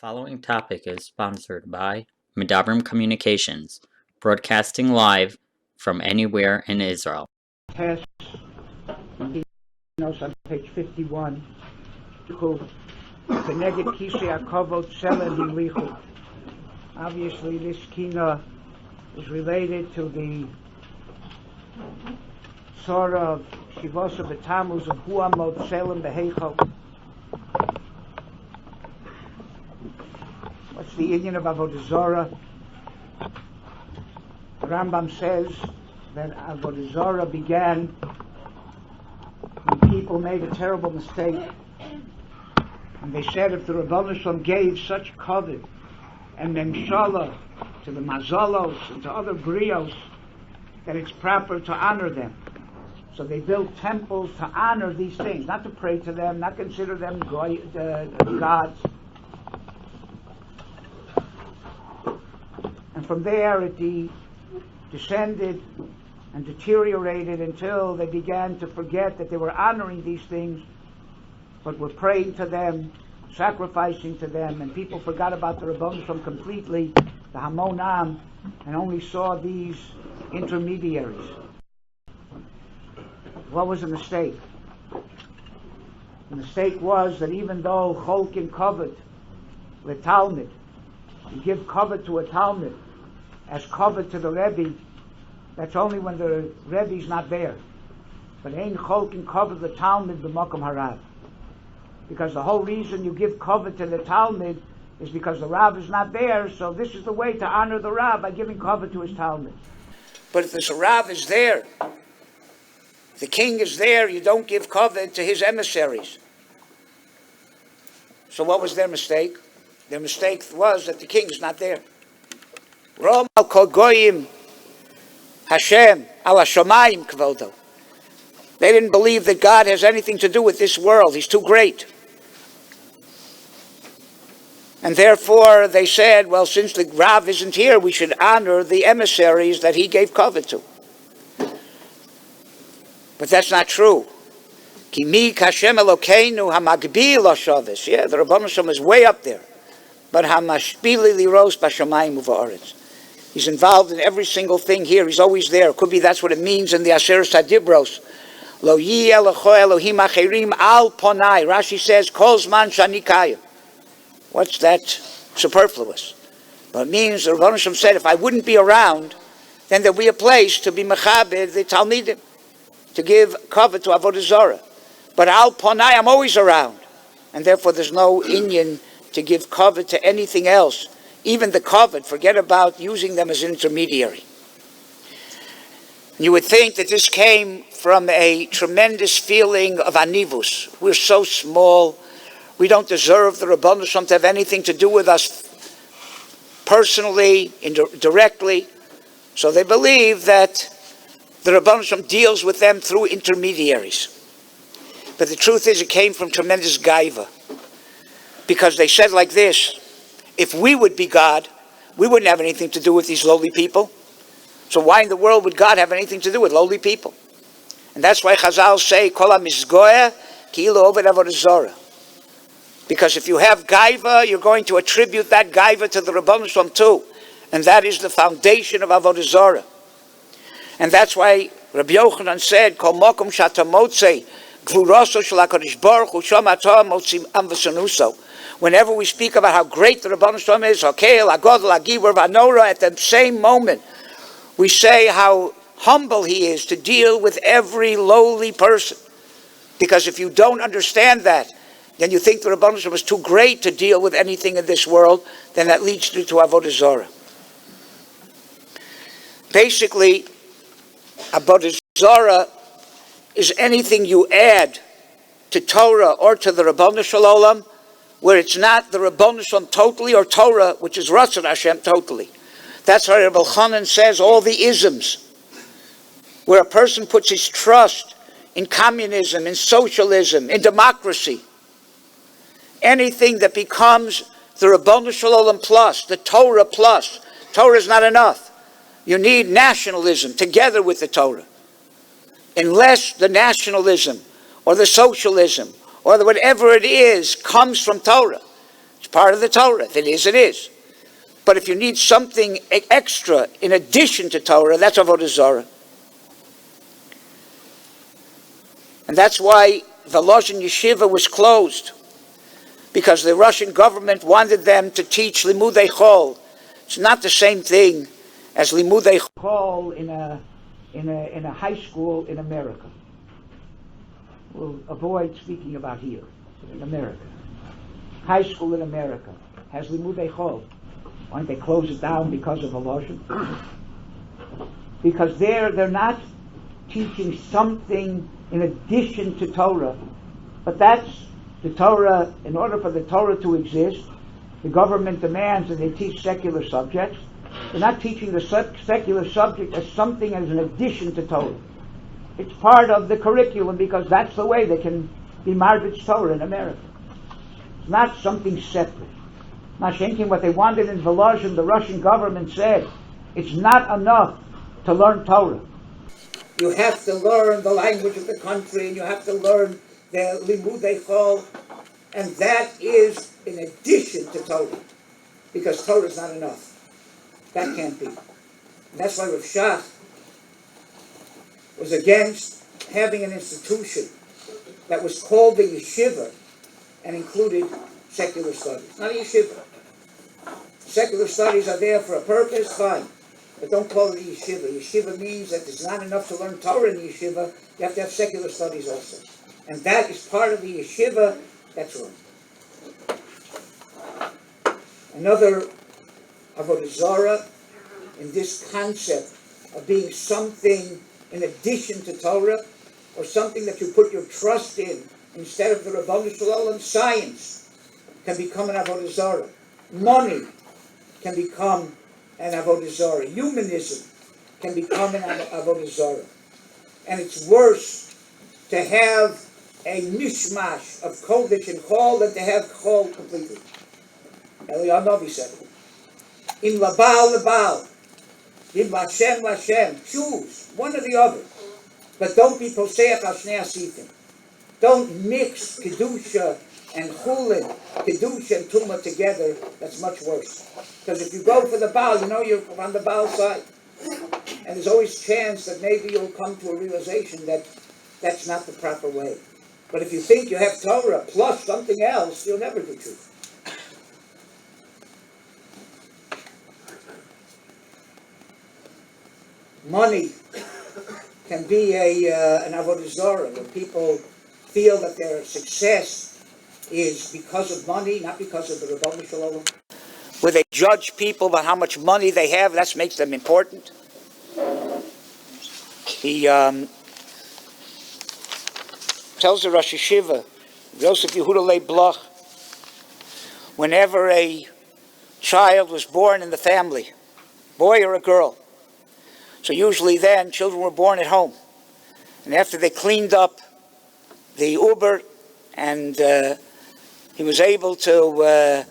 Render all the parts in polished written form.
following topic is sponsored by Medabrim Communications, broadcasting live from anywhere in Israel. Test kinnos on page 51. Obviously, this Kina is related to the sort of Shivasa B'Tammuz of Huamot Selim Beheichel. What's the union of Avodah Zarah? The Rambam says that Avodah Zarah began when people made a terrible mistake, and they said if the Rebbeinu Shalom gave such kavod and memshala to the mazalos and to other brios, that it's proper to honor them. So they built temples to honor these things, not to pray to them, not consider them gods. And from there it descended and deteriorated until they began to forget that they were honoring these things, but were praying to them, sacrificing to them, and people forgot about the Rebbeinu Shalom completely, the Hamonam, and only saw these intermediaries. What was the mistake? The mistake was that even though Cholkin kavod le Talmud, you give kavod to a Talmud as kavod to the Rebbe, that's only when the Rebbe's not there. But ain't Cholkin kavod le Talmud b'makom HaRav. Because the whole reason you give kavod to the Talmud is because the Rav is not there, so this is the way to honor the Rav, by giving kavod to his Talmud. But if the Rav is there, the king is there, you don't give kavod to his emissaries. So what was their mistake? Their mistake was that the king is not there. Rom al kol goyim Hashem al hashamayim kvodo. They didn't believe that God has anything to do with this world. He's too great. And therefore they said, well, since the Rav isn't here, we should honor the emissaries that he gave kavod to. But that's not true. Ki mi kashem Elokeinu hamagbil l'shavis. Yeah, the Rebbeinu Shalom is way up there. But hamashpili liros b'shamayim u'va'aretz. He's involved in every single thing here. He's always there. Could be that's what it means in the Aseret HaDibros. Lo yi elecho Elohim acherim al ponai. Rashi says, kol zman shani kayim. What's that? Superfluous. But it means the Rebbeinu Shalom said, if I wouldn't be around, then there'd be a place to be mechabed the Talmidim, to give kavod to Avodah Zarah. But al ponai, I'm always around. And therefore there's no inyan to give kavod to anything else. Even the kavod, forget about using them as intermediary. You would think that this came from a tremendous feeling of anivus. We're so small. We don't deserve the Rebbeinu Shalom to have anything to do with us personally, directly. So they believe that the Rebbeinu Shalom deals with them through intermediaries. But the truth is, it came from tremendous gaiva. Because they said like this, if we would be God, we wouldn't have anything to do with these lowly people. So why in the world would God have anything to do with lowly people? And that's why Chazal say, Kol ha-mizgoya ki'ilu oved avodah zarah. Because if you have gaiva, you're going to attribute that gaiva to the Rebbeinu Shalom too. And that is the foundation of avodah zarah. And that's why Rabbi Yochanan said, Kol mokum shata motzei gvuraso shel HaKadosh Baruch Hu sham atah motzim am v'sanuso. Whenever we speak about how great the Rebbeinu Shalom is, Hakel, Hagodol, Hagibur, Vanora, at the same moment, we say how humble he is to deal with every lowly person. Because if you don't understand that, then you think the Rebbeinu Shalom is too great to deal with anything in this world, then that leads you to Avodah Zarah. Basically, Avodah Zarah is anything you add to Torah or to the Rebbeinu Shalom, where it's not the Rebbeinu Shalom totally, or Torah, which is Ratzon Hashem totally. That's why Rabbi Chanan says all the isms, where a person puts his trust in communism, in socialism, in democracy, anything that becomes the Rebbeinu Shalom plus, the Torah plus. Torah is not enough. You need nationalism together with the Torah. Unless the nationalism or the socialism or whatever it is comes from Torah, It's part of the Torah. If it is, it is. But if you need something extra in addition to Torah, that's Avodah Zarah. And that's why the Loshen Yeshiva was closed, because the Russian government wanted them to teach Limudei Chol. It's not the same thing as Limudei Chol in a high school in America. We'll avoid speaking about here, in America. High school in America has Limudei Chol. Why don't they close it down because of a Loshen? Because they're not teaching something in addition to Torah, but that's the Torah. In order for the Torah to exist, the government demands that they teach secular subjects. They're not teaching the secular subject as something as an addition to Torah. It's part of the curriculum because that's the way they can be Marbitz Torah in America. It's not something separate. Mashenkin, what they wanted in Volozhin, the Russian government said, it's not enough to learn Torah. You have to learn the language of the country, and you have to learn the Limudei Chol, and that is in addition to Torah, because Torah is not enough. That can't be. And that's why Rav Shach was against having an institution that was called the yeshiva and included secular studies. Not a yeshiva. Secular studies are there for a purpose, fine. But don't call it a yeshiva. Yeshiva means that there's not enough to learn Torah in the yeshiva. You have to have secular studies also. And that is part of the yeshiva. That's wrong. Another Avodah Zarah in this concept of being something in addition to Torah, or something that you put your trust in instead of the Rabbanu Shalom, science can become an Avodah Zarah. Money can become an Avodah Zarah. Humanism can become an Avodah Zarah. And it's worse to have a mishmash of Kodesh and Chol than to have Chol completely. Eliyahu Novi said it. In Labal, Labal. In Lashem, Lashem. Choose one or the other. But don't be Poseach al Shnei Asitim. Don't mix Kedusha and Chulin, Kedusha and Tumah together. That's much worse. Because if you go for the Baal, you know you're on the Baal side. And there's always chance that maybe you'll come to a realization that that's not the proper way. But if you think you have Torah plus something else, you'll never do truth. Money can be an Avodah Zarah, where people feel that their success is because of money, not because of the Rabbanu Shalom. Where they judge people by how much money they have, that makes them important. He tells the Rosh Yeshiva, Yosef Yehuda Leib Bloch, whenever a child was born in the family, boy or a girl, so usually then children were born at home. And after they cleaned up the Uber and he was able to,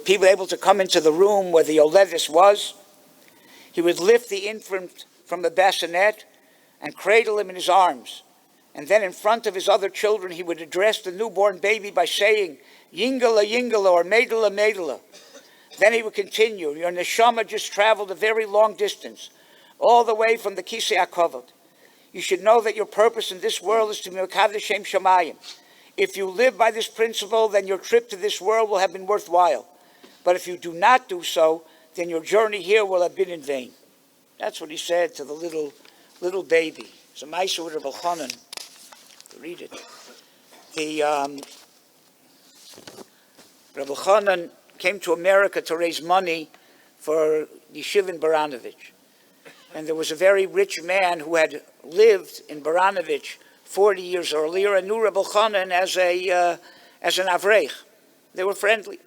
people were able to come into the room where the Yoledis was, he would lift the infant from the bassinet and cradle him in his arms. And then in front of his other children, he would address the newborn baby by saying, Yingala, Yingala, or Meidala, Meidala. Then he would continue, your neshama just traveled a very long distance, all the way from the Kisei HaKavod. You should know that your purpose in this world is to be Mekadesh Shem Shamayim. If you live by this principle, then your trip to this world will have been worthwhile. But if you do not do so, then your journey here will have been in vain. That's what he said to the little baby. It's a Maisa with Rabbi Chanan. Read it. The Rabbi Chanan came to America to raise money for Yeshiva in Baranovich. And there was a very rich man who had lived in Baranovich 40 years earlier and knew Rabbi Chanan as an Avreich. They were friendly.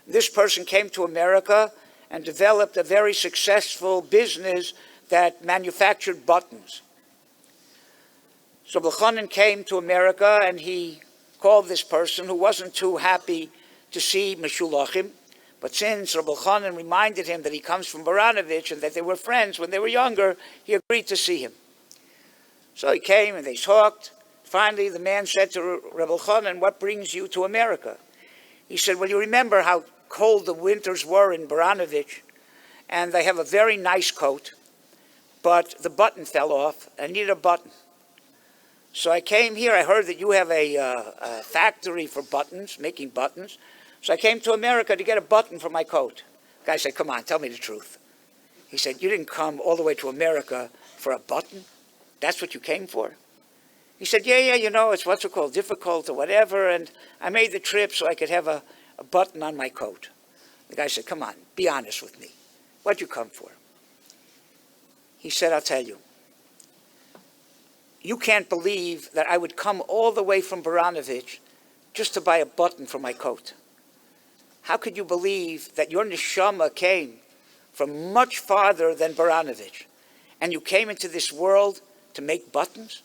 This person came to America and developed a very successful business that manufactured buttons. So Rabbi Chanan came to America and he called this person who wasn't too happy to see Meshulachim. But since Rabbi Chanan reminded him that he comes from Baranovich and that they were friends when they were younger, he agreed to see him. So he came and they talked. Finally, the man said to Rabbi Chanan, what brings you to America? He said, well, you remember how cold the winters were in Baranovich, and they have a very nice coat, but the button fell off. I needed a button. So I came here. I heard that you have a factory for buttons, making buttons. So I came to America to get a button for my coat. The guy said, come on, tell me the truth. He said, you didn't come all the way to America for a button? That's what you came for? He said, yeah, you know, it's what's it called, difficult or whatever, and I made the trip so I could have a button on my coat. The guy said, come on, be honest with me. What'd you come for? He said, I'll tell you. You can't believe that I would come all the way from Baranovich just to buy a button for my coat. How could you believe that your neshama came from much farther than Baranovich, and you came into this world to make buttons?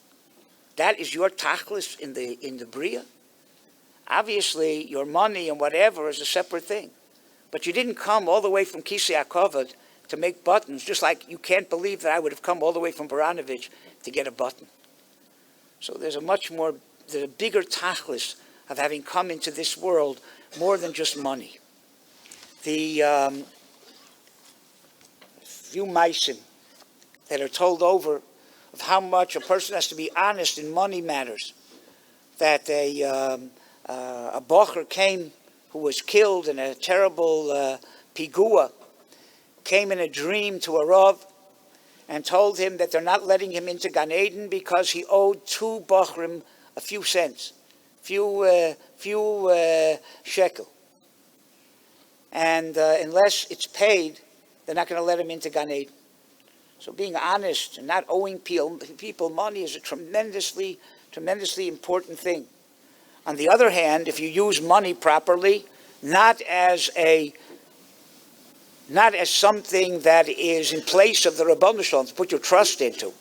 That is your tachlis in the Bria? Obviously, your money and whatever is a separate thing. But you didn't come all the way from Kisei HaKavod to make buttons, just like you can't believe that I would have come all the way from Baranovich to get a button. So there's a bigger tachlis of having come into this world more than just money. The few maisim that are told over of how much a person has to be honest in money matters. That a bocher came, who was killed in a terrible pigua, came in a dream to a Rav and told him that they're not letting him into Gan Eden because he owed two bochrim a few cents, few shekel. And unless it's paid, they're not going to let him into Gan Eden. So being honest and not owing people money is a tremendously important thing. On the other hand, if you use money properly, not as something that is in place of the Rabbanu Shalom to put your trust into,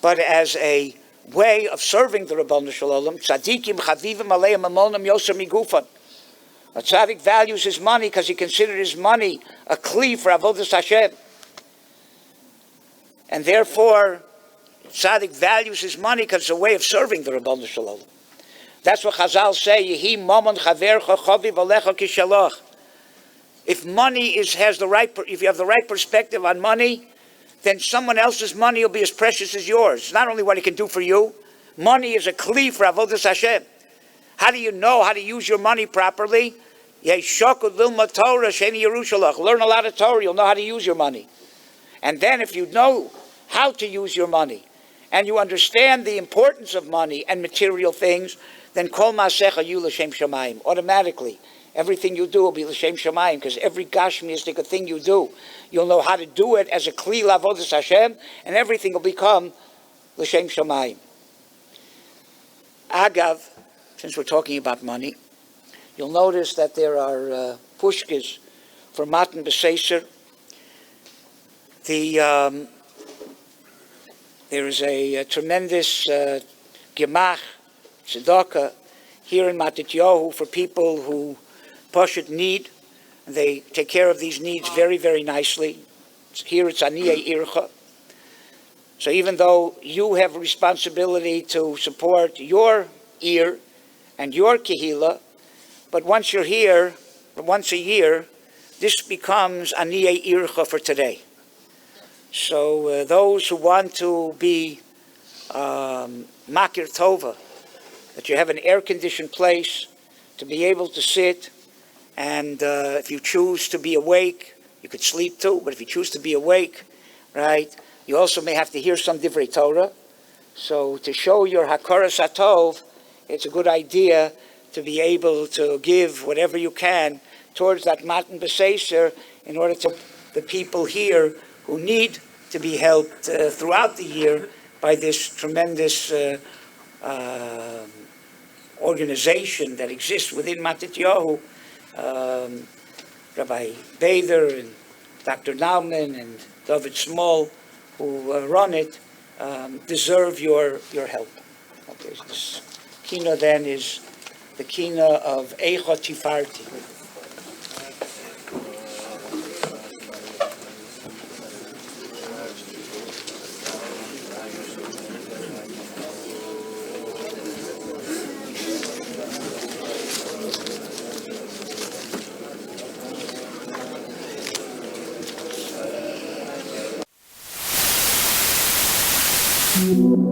but as a way of serving the Rabbanu Shalom, tzadikim chavivim aleim amonam yoser migufan. A tzaddik values his money because he considers his money a kli for avodas Hashem. And therefore, tzaddik values his money because it's a way of serving the Rabbanu Shalom. That's what Chazal say, Yehi mamon chavercha chaviv alecha kishalach. If money if you have the right perspective on money, then someone else's money will be as precious as yours. Not only what it can do for you, money is a kli for avodas Hashem. How do you know how to use your money properly? Learn a lot of Torah, you'll know how to use your money. And then if you know how to use your money, and you understand the importance of money and material things, then kol ma'asecha yu l'shem shamayim. Automatically, everything you do will be l'shem shamayim, because every gashmiistic thing you do, you'll know how to do it as a kli la'avodas Hashem, and everything will become l'shem shamayim. Agav, since we're talking about money, you'll notice that there are pushkas for matan b'seiser. There is a tremendous gemach, tzedakah, here in Matityahu for people who pashut need. And they take care of these needs very, very nicely. Here it's aniyei ircha. So even though you have a responsibility to support your ear and your kehila, but once you're here, once a year, this becomes aniyei ircha for today. So those who want to be makir tova, that you have an air-conditioned place to be able to sit, and if you choose to be awake, you could sleep too, but if you choose to be awake, right, you also may have to hear some divrei Torah. So to show your hakaras hatov, it's a good idea to be able to give whatever you can towards that matan b'seiser in order to the people here who need to be helped throughout the year by this tremendous organization that exists within Matityahu. Rabbi Bader and Dr. Nauman and David Small, who run it, deserve your help. Okay, so this Kina then is the Kina of Eicha Tifarti. Leff.